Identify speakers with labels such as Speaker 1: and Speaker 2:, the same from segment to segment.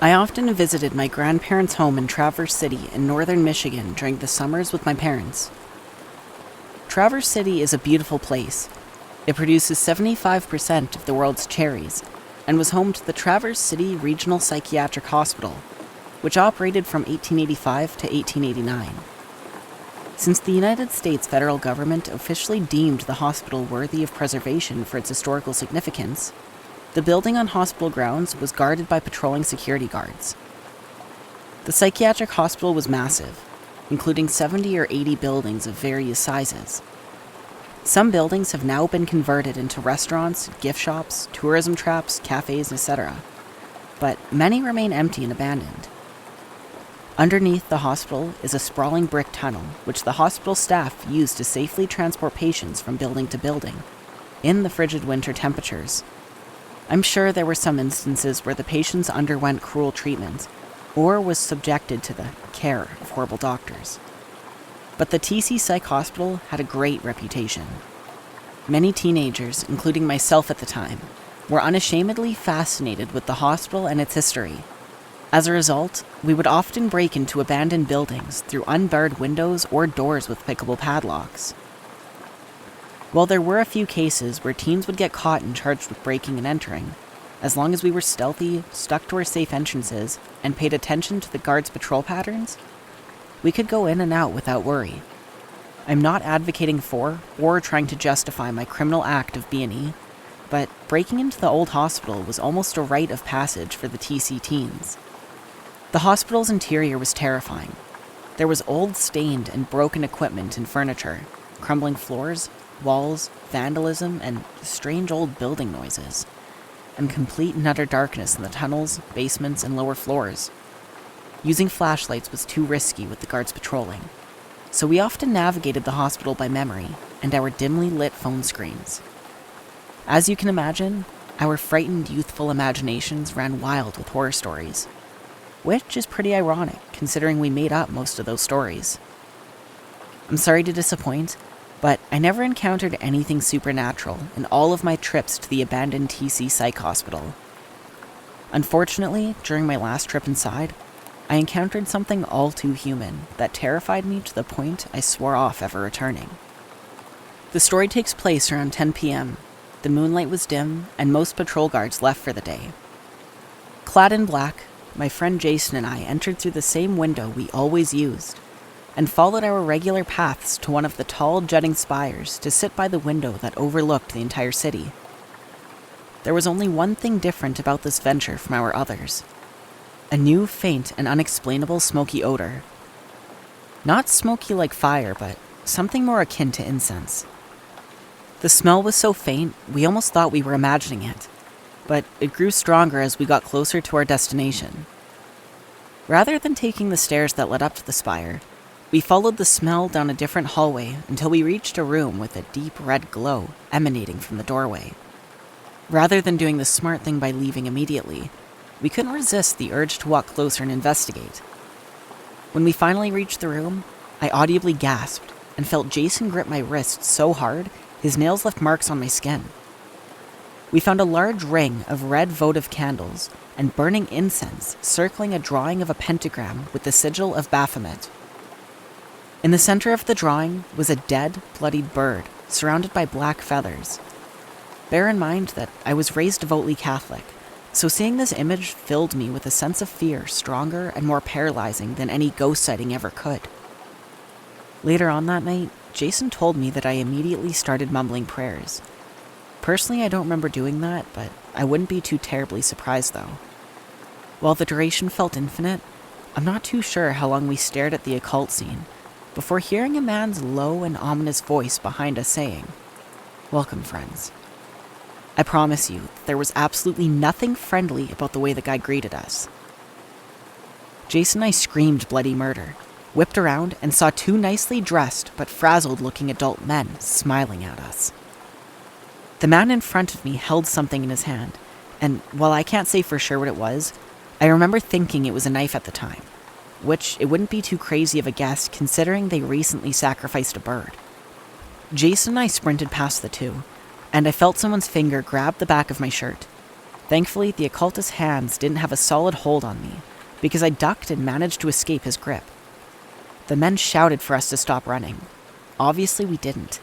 Speaker 1: I often visited my grandparents' home in Travers City in northern Michigan during the summers with my parents. Travers City is a beautiful place. It produces 75% of the world's cherries and was home to the Travers City Regional Psychiatric Hospital, which operated from 1885 to 1889. Since the United States federal government officially deemed the hospital worthy of preservation for its historical significance, the building on hospital grounds was guarded by patrolling security guards. The psychiatric hospital was massive, including 70 or 80 buildings of various sizes. Some buildings have now been converted into restaurants, gift shops, tourism traps, cafes, etc., but many remain empty and abandoned. Underneath the hospital is a sprawling brick tunnel, which the hospital staff use to safely transport patients from building to building, in the frigid winter temperatures. I'm sure there were some instances where the patients underwent cruel treatment, or was subjected to the care of horrible doctors. But the TC Psych Hospital had a great reputation. Many teenagers, including myself at the time, were unashamedly fascinated with the hospital and its history. As a result, we would often break into abandoned buildings through unbarred windows or doors with pickable padlocks. While there were a few cases where teens would get caught and charged with breaking and entering, as long as we were stealthy, stuck to our safe entrances, and paid attention to the guards' patrol patterns, we could go in and out without worry. I'm not advocating for or trying to justify my criminal act of B&E, but breaking into the old hospital was almost a rite of passage for the TC teens. The hospital's interior was terrifying. There was old, stained, and broken equipment and furniture, crumbling floors, walls, vandalism, and strange old building noises, and complete and utter darkness in the tunnels, basements, and lower floors. Using flashlights was too risky with the guards patrolling, so we often navigated the hospital by memory and our dimly lit phone screens. As you can imagine, our frightened youthful imaginations ran wild with horror stories, which is pretty ironic considering we made up most of those stories. I'm sorry to disappoint, but I never encountered anything supernatural in all of my trips to the abandoned TC Psych Hospital. Unfortunately, during my last trip inside, I encountered something all too human that terrified me to the point I swore off ever returning. The story takes place around 10 p.m. The moonlight was dim, and most patrol guards left for the day. Clad in black, my friend Jason and I entered through the same window we always used, and followed our regular paths to one of the tall, jutting spires to sit by the window that overlooked the entire city. There was only one thing different about this venture from our others: a new, faint, and unexplainable smoky odor. Not smoky like fire, but something more akin to incense. The smell was so faint, we almost thought we were imagining it, but it grew stronger as we got closer to our destination. Rather than taking the stairs that led up to the spire, we followed the smell down a different hallway until we reached a room with a deep red glow emanating from the doorway. Rather than doing the smart thing by leaving immediately, we couldn't resist the urge to walk closer and investigate. When we finally reached the room, I audibly gasped and felt Jason grip my wrist so hard his nails left marks on my skin. We found a large ring of red votive candles and burning incense circling a drawing of a pentagram with the sigil of Baphomet. In the center of the drawing was a dead, bloodied bird surrounded by black feathers. Bear in mind that I was raised devoutly Catholic, so seeing this image filled me with a sense of fear stronger and more paralyzing than any ghost sighting ever could. Later on that night, Jason told me that I immediately started mumbling prayers. Personally, I don't remember doing that, but I wouldn't be too terribly surprised though. While the duration felt infinite, I'm not too sure how long we stared at the occult scene before hearing a man's low and ominous voice behind us saying, "Welcome, friends." I promise you, there was absolutely nothing friendly about the way the guy greeted us. Jason and I screamed bloody murder, whipped around, and saw two nicely dressed but frazzled-looking adult men smiling at us. The man in front of me held something in his hand, and while I can't say for sure what it was, I remember thinking it was a knife at the time, which it wouldn't be too crazy of a guess considering they recently sacrificed a bird. Jason and I sprinted past the two, and I felt someone's finger grab the back of my shirt. Thankfully, the occultist's hands didn't have a solid hold on me, because I ducked and managed to escape his grip. The men shouted for us to stop running. Obviously, we didn't.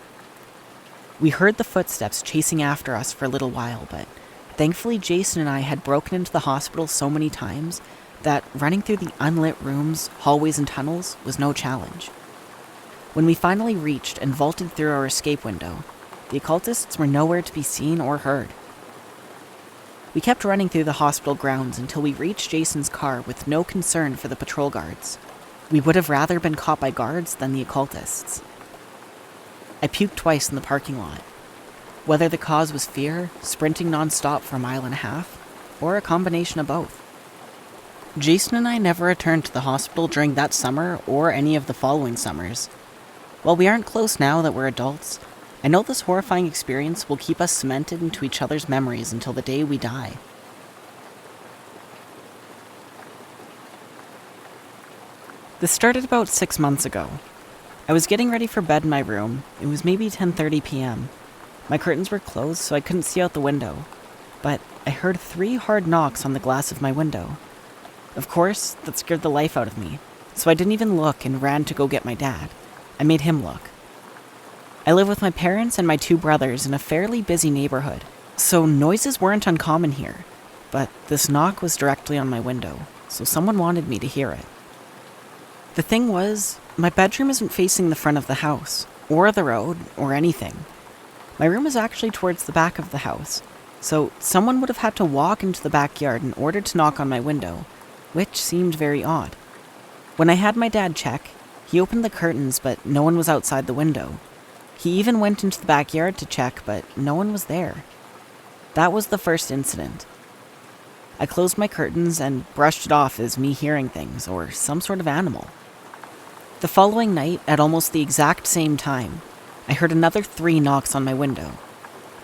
Speaker 1: We heard the footsteps chasing after us for a little while, but thankfully Jason and I had broken into the hospital so many times that running through the unlit rooms, hallways, and tunnels was no challenge. When we finally reached and vaulted through our escape window, the occultists were nowhere to be seen or heard. We kept running through the hospital grounds until we reached Jason's car with no concern for the patrol guards. We would have rather been caught by guards than the occultists. I puked twice in the parking lot. Whether the cause was fear, sprinting nonstop for a mile and a half, or a combination of both. Jason and I never returned to the hospital during that summer or any of the following summers. While we aren't close now that we're adults, I know this horrifying experience will keep us cemented into each other's memories until the day we die. This started about 6 months ago. I was getting ready for bed in my room. It was maybe 10:30 p.m. My curtains were closed, so I couldn't see out the window. But I heard 3 hard knocks on the glass of my window. Of course, that scared the life out of me, so I didn't even look and ran to go get my dad. I made him look. I live with my parents and my 2 brothers in a fairly busy neighborhood, so noises weren't uncommon here. But this knock was directly on my window, so someone wanted me to hear it. The thing was, my bedroom isn't facing the front of the house, or the road, or anything. My room is actually towards the back of the house, so someone would have had to walk into the backyard in order to knock on my window, which seemed very odd. When I had my dad check, he opened the curtains, but no one was outside the window. He even went into the backyard to check, but no one was there. That was the first incident. I closed my curtains and brushed it off as me hearing things, or some sort of animal. The following night, at almost the exact same time, I heard another 3 knocks on my window.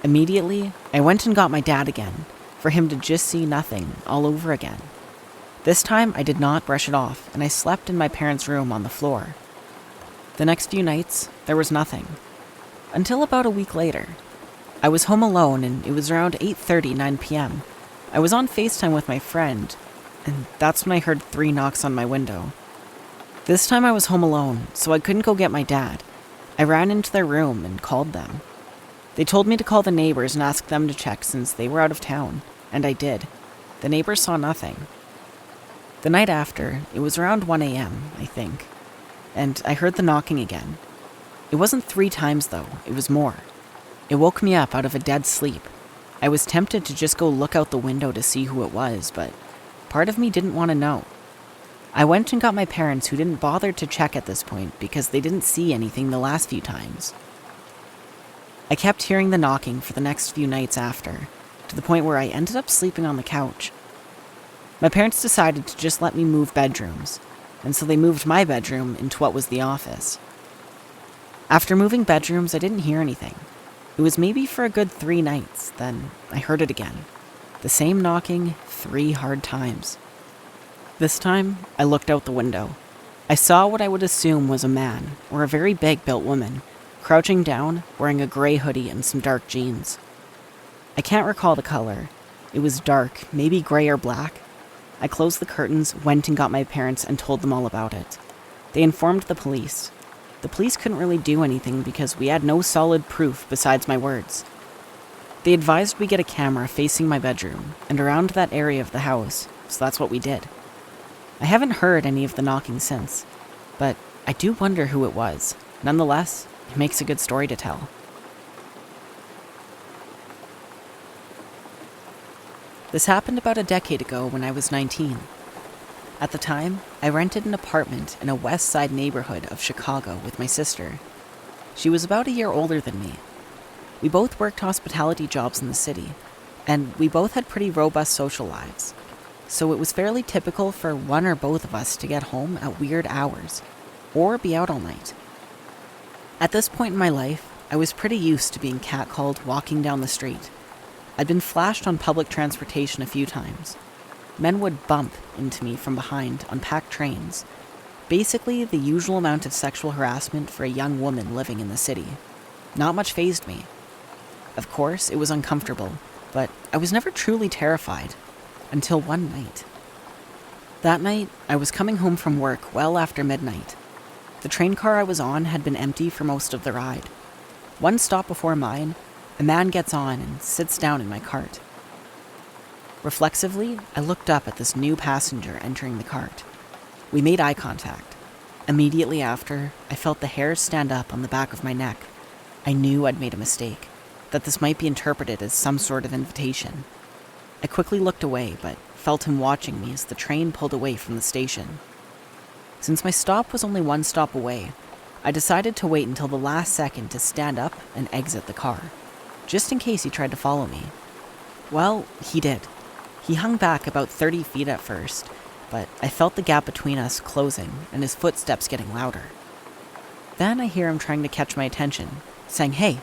Speaker 1: Immediately, I went and got my dad again, for him to just see nothing all over again. This time, I did not brush it off, and I slept in my parents' room on the floor. The next few nights, there was nothing. Until about a week later. I was home alone, and it was around 8:30, 9 p.m. I was on FaceTime with my friend, and that's when I heard 3 knocks on my window. This time I was home alone, so I couldn't go get my dad. I ran into their room and called them. They told me to call the neighbors and ask them to check since they were out of town, and I did. The neighbors saw nothing. The night after, it was around 1 a.m., I think, and I heard the knocking again. It wasn't 3 times, though, it was more. It woke me up out of a dead sleep. I was tempted to just go look out the window to see who it was, but part of me didn't want to know. I went and got my parents, who didn't bother to check at this point because they didn't see anything the last few times. I kept hearing the knocking for the next few nights after, to the point where I ended up sleeping on the couch. My parents decided to just let me move bedrooms, and so they moved my bedroom into what was the office. After moving bedrooms, I didn't hear anything. It was maybe for a good 3 nights, then I heard it again. The same knocking 3 hard times. This time, I looked out the window. I saw what I would assume was a man, or a very big-built woman, crouching down, wearing a gray hoodie and some dark jeans. I can't recall the color. It was dark, maybe gray or black. I closed the curtains, went and got my parents, and told them all about it. They informed the police. The police couldn't really do anything because we had no solid proof besides my words. They advised we get a camera facing my bedroom and around that area of the house, so that's what we did. I haven't heard any of the knocking since, but I do wonder who it was. Nonetheless, it makes a good story to tell. This happened about a decade ago when I was 19. At the time, I rented an apartment in a West Side neighborhood of Chicago with my sister. She was about a year older than me. We both worked hospitality jobs in the city, and we both had pretty robust social lives. So it was fairly typical for one or both of us to get home at weird hours, or be out all night. At this point in my life, I was pretty used to being catcalled walking down the street. I'd been flashed on public transportation a few times. Men would bump into me from behind on packed trains. Basically, the usual amount of sexual harassment for a young woman living in the city. Not much fazed me. Of course, it was uncomfortable, but I was never truly terrified until one night. That night, I was coming home from work well after midnight. The train car I was on had been empty for most of the ride. One stop before mine, a man gets on and sits down in my cart. Reflexively, I looked up at this new passenger entering the cart. We made eye contact. Immediately after, I felt the hairs stand up on the back of my neck. I knew I'd made a mistake, that this might be interpreted as some sort of invitation. I quickly looked away, but felt him watching me as the train pulled away from the station. Since my stop was only one stop away, I decided to wait until the last second to stand up and exit the car, just in case he tried to follow me. Well, he did. He hung back about 30 feet at first, but I felt the gap between us closing and his footsteps getting louder. Then I hear him trying to catch my attention, saying, "Hey."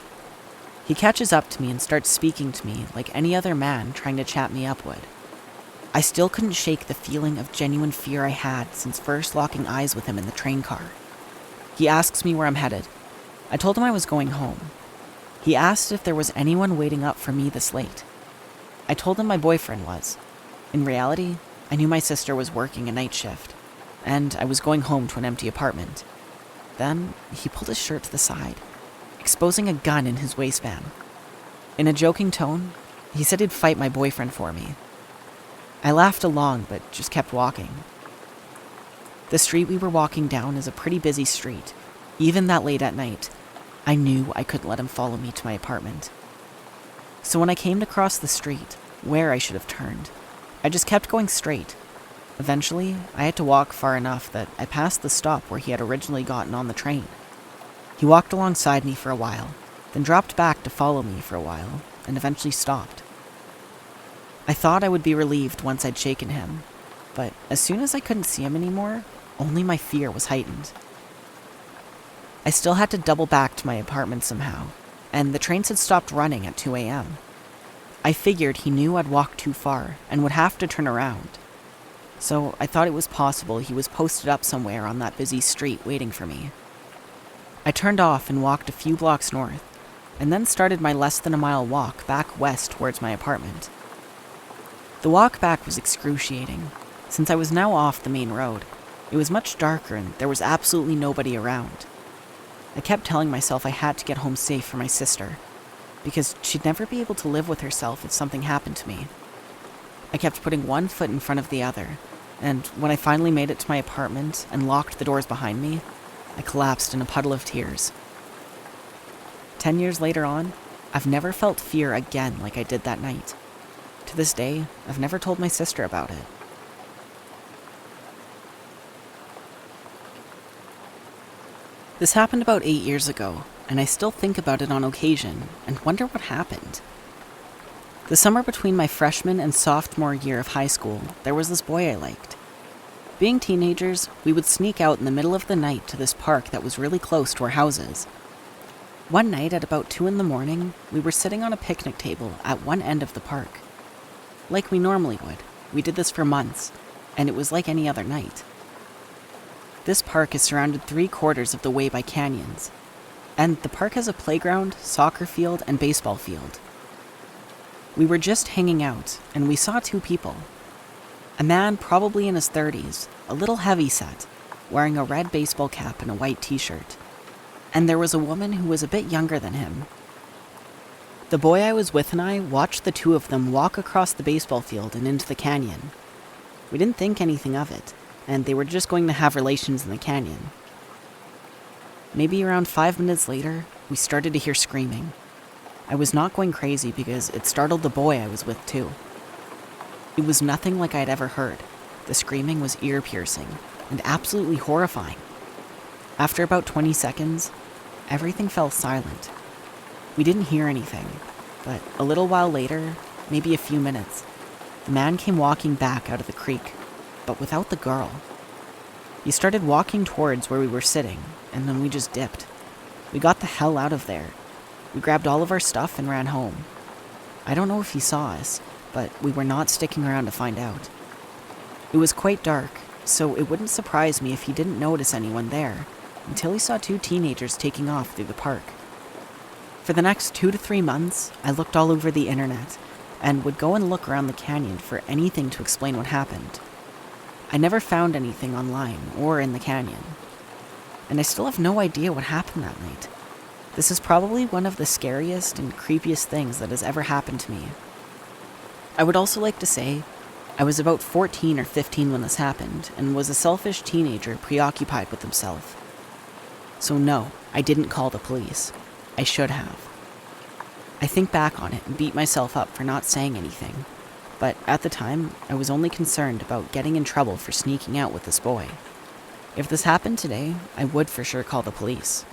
Speaker 1: He catches up to me and starts speaking to me like any other man trying to chat me up would. I still couldn't shake the feeling of genuine fear I had since first locking eyes with him in the train car. He asks me where I'm headed. I told him I was going home. He asked if there was anyone waiting up for me this late. I told him my boyfriend was. In reality, I knew my sister was working a night shift, and I was going home to an empty apartment. Then he pulled his shirt to the side, exposing a gun in his waistband. In a joking tone, he said he'd fight my boyfriend for me. I laughed along, but just kept walking. The street we were walking down is a pretty busy street. Even that late at night, I knew I couldn't let him follow me to my apartment. So when I came to cross the street, where I should have turned, I just kept going straight. Eventually, I had to walk far enough that I passed the stop where he had originally gotten on the train. He walked alongside me for a while, then dropped back to follow me for a while, and eventually stopped. I thought I would be relieved once I'd shaken him, but as soon as I couldn't see him anymore, only my fear was heightened. I still had to double back to my apartment somehow, and the trains had stopped running at 2 a.m. I figured he knew I'd walked too far and would have to turn around. So I thought it was possible he was posted up somewhere on that busy street waiting for me. I turned off and walked a few blocks north, and then started my less than a mile walk back west towards my apartment. The walk back was excruciating, since I was now off the main road. It was much darker and there was absolutely nobody around. I kept telling myself I had to get home safe for my sister, because she'd never be able to live with herself if something happened to me. I kept putting one foot in front of the other, and when I finally made it to my apartment and locked the doors behind me, I collapsed in a puddle of tears. 10 years later on, I've never felt fear again like I did that night. To this day, I've never told my sister about it. This happened about 8 years ago, and I still think about it on occasion and wonder what happened. The summer between my freshman and sophomore year of high school, there was this boy I liked. Being teenagers, we would sneak out in the middle of the night to this park that was really close to our houses. One night at about 2 a.m, we were sitting on a picnic table at one end of the park. Like we normally would, we did this for months, and it was like any other night. This park is surrounded 3/4 of the way by canyons, and the park has a playground, soccer field, and baseball field. We were just hanging out, and we saw 2 people. A man probably in his 30s, a little heavy-set, wearing a red baseball cap and a white t-shirt. And there was a woman who was a bit younger than him. The boy I was with and I watched the 2 of them walk across the baseball field and into the canyon. We didn't think anything of it, and they were just going to have relations in the canyon. Maybe around 5 minutes later, we started to hear screaming. I was not going crazy because it startled the boy I was with too. It was nothing like I'd ever heard. The screaming was ear-piercing and absolutely horrifying. After about 20 seconds, everything fell silent. We didn't hear anything, but a little while later, maybe a few minutes, the man came walking back out of the creek, but without the girl. He started walking towards where we were sitting, and then we just dipped. We got the hell out of there. We grabbed all of our stuff and ran home. I don't know if he saw us, but we were not sticking around to find out. It was quite dark, so it wouldn't surprise me if he didn't notice anyone there, until he saw 2 teenagers taking off through the park. For the next 2 to 3 months, I looked all over the internet, and would go and look around the canyon for anything to explain what happened. I never found anything online or in the canyon, and I still have no idea what happened that night. This is probably one of the scariest and creepiest things that has ever happened to me. I would also like to say, I was about 14 or 15 when this happened, and was a selfish teenager preoccupied with himself. So no, I didn't call the police. I should have. I think back on it and beat myself up for not saying anything, but at the time, I was only concerned about getting in trouble for sneaking out with this boy. If this happened today, I would for sure call the police.